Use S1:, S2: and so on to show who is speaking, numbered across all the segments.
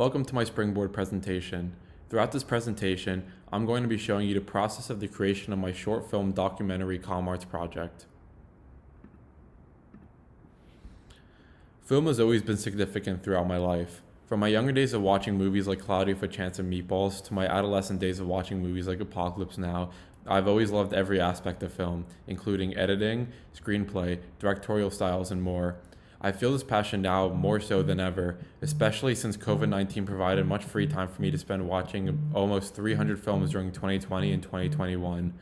S1: Welcome to my Springboard presentation. Throughout this presentation, I'm going to be showing you the process of the creation of my short film documentary ComArts project. Film has always been significant throughout my life. From my younger days of watching movies like Cloudy with a Chance of Meatballs to my adolescent days of watching movies like Apocalypse Now, I've always loved every aspect of film, including editing, screenplay, directorial styles, and more. I feel this passion now more so than ever, especially since COVID-19 provided much free time for me to spend watching almost 300 films during 2020 and 2021.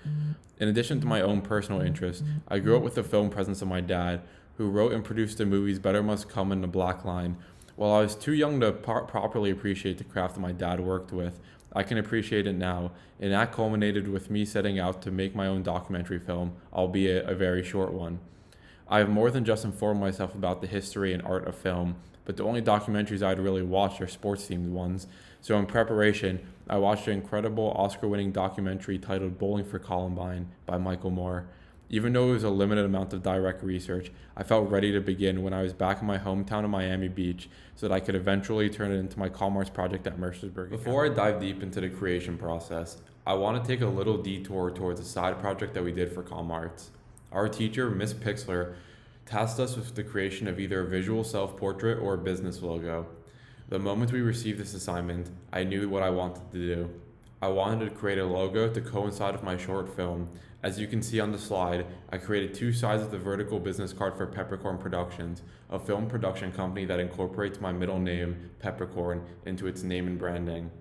S1: In addition to my own personal interests, I grew up with the film presence of my dad, who wrote and produced the movies Better Must Come and The Black Line. While I was too young to properly appreciate the craft that my dad worked with, I can appreciate it now, and that culminated with me setting out to make my own documentary film, albeit a very short one. I have more than just informed myself about the history and art of film, but the only documentaries I'd really watched are sports-themed ones. So in preparation, I watched an incredible Oscar-winning documentary titled Bowling for Columbine by Michael Moore. Even though it was a limited amount of direct research, I felt ready to begin when I was back in my hometown of Miami Beach so that I could eventually turn it into my ComArts project at Mercersburg. Before I dive deep into the creation process, I want to take a little detour towards a side project that we did for ComArts. Our teacher, Miss Pixler, tasked us with the creation of either a visual self-portrait or a business logo. The moment we received this assignment, I knew what I wanted to do. I wanted to create a logo to coincide with my short film. As you can see on the slide, I created two sides of the vertical business card for Peppercorn Productions, a film production company that incorporates my middle name, Peppercorn, into its name and branding.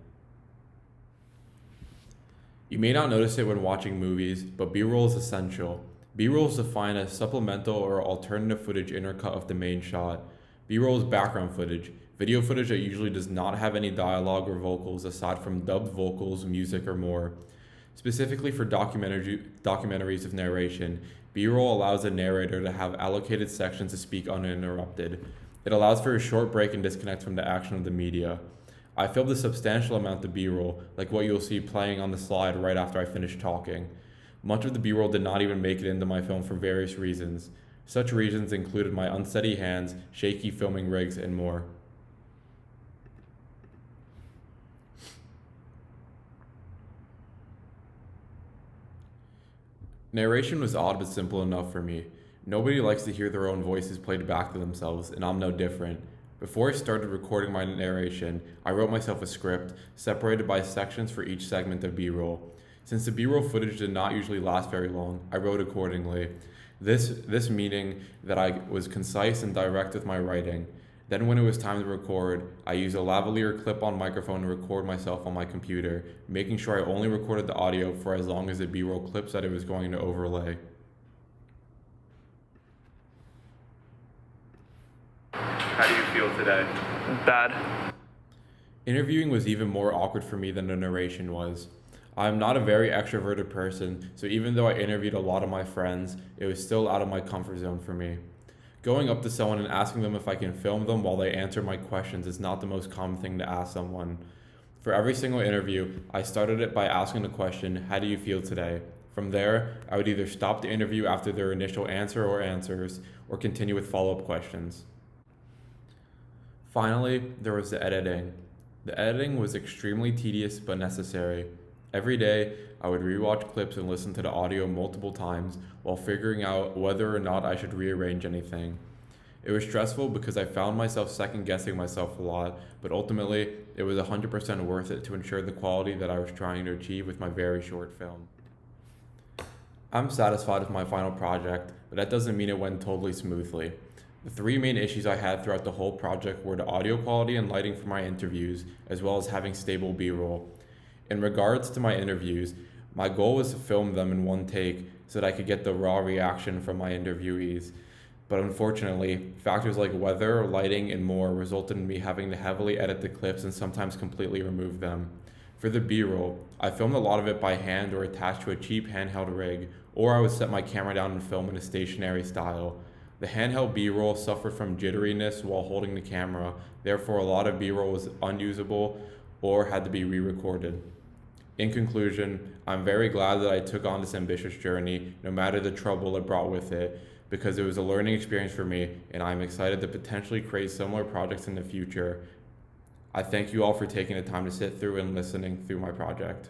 S1: You may not notice it when watching movies, but B-roll is essential. B-roll is defined as supplemental or alternative footage intercut of the main shot. B-roll is background footage, video footage that usually does not have any dialogue or vocals aside from dubbed vocals, music, or more. Specifically for documentaries of narration, B-roll allows the narrator to have allocated sections to speak uninterrupted. It allows for a short break and disconnect from the action of the media. I filmed a substantial amount of B-roll, like what you'll see playing on the slide right after I finish talking. Much of the B-roll did not even make it into my film for various reasons. Such reasons included my unsteady hands, shaky filming rigs, and more. Narration was odd but simple enough for me. Nobody likes to hear their own voices played back to themselves, and I'm no different. Before I started recording my narration, I wrote myself a script, separated by sections for each segment of B-roll. Since the B-roll footage did not usually last very long, I wrote accordingly. This meaning that I was concise and direct with my writing. Then when it was time to record, I used a lavalier clip-on microphone to record myself on my computer, making sure I only recorded the audio for as long as the B-roll clips that it was going to overlay.
S2: How do you feel today?
S3: Bad.
S1: Interviewing was even more awkward for me than the narration was. I'm not a very extroverted person, so even though I interviewed a lot of my friends, it was still out of my comfort zone for me. Going up to someone and asking them if I can film them while they answer my questions is not the most common thing to ask someone. For every single interview, I started it by asking the question, "How do you feel today?" From there, I would either stop the interview after their initial answer or answers, or continue with follow-up questions. Finally, there was the editing. The editing was extremely tedious but necessary. Every day, I would rewatch clips and listen to the audio multiple times while figuring out whether or not I should rearrange anything. It was stressful because I found myself second-guessing myself a lot, but ultimately, it was 100% worth it to ensure the quality that I was trying to achieve with my very short film. I'm satisfied with my final project, but that doesn't mean it went totally smoothly. The three main issues I had throughout the whole project were the audio quality and lighting for my interviews, as well as having stable B-roll. In regards to my interviews, my goal was to film them in one take so that I could get the raw reaction from my interviewees. But unfortunately, factors like weather, lighting, and more resulted in me having to heavily edit the clips and sometimes completely remove them. For the B-roll, I filmed a lot of it by hand or attached to a cheap handheld rig, or I would set my camera down and film in a stationary style. The handheld B-roll suffered from jitteriness while holding the camera, therefore a lot of B-roll was unusable or had to be re-recorded. In conclusion, I'm very glad that I took on this ambitious journey, no matter the trouble it brought with it, because it was a learning experience for me, and I'm excited to potentially create similar projects in the future. I thank you all for taking the time to sit through and listening through my project.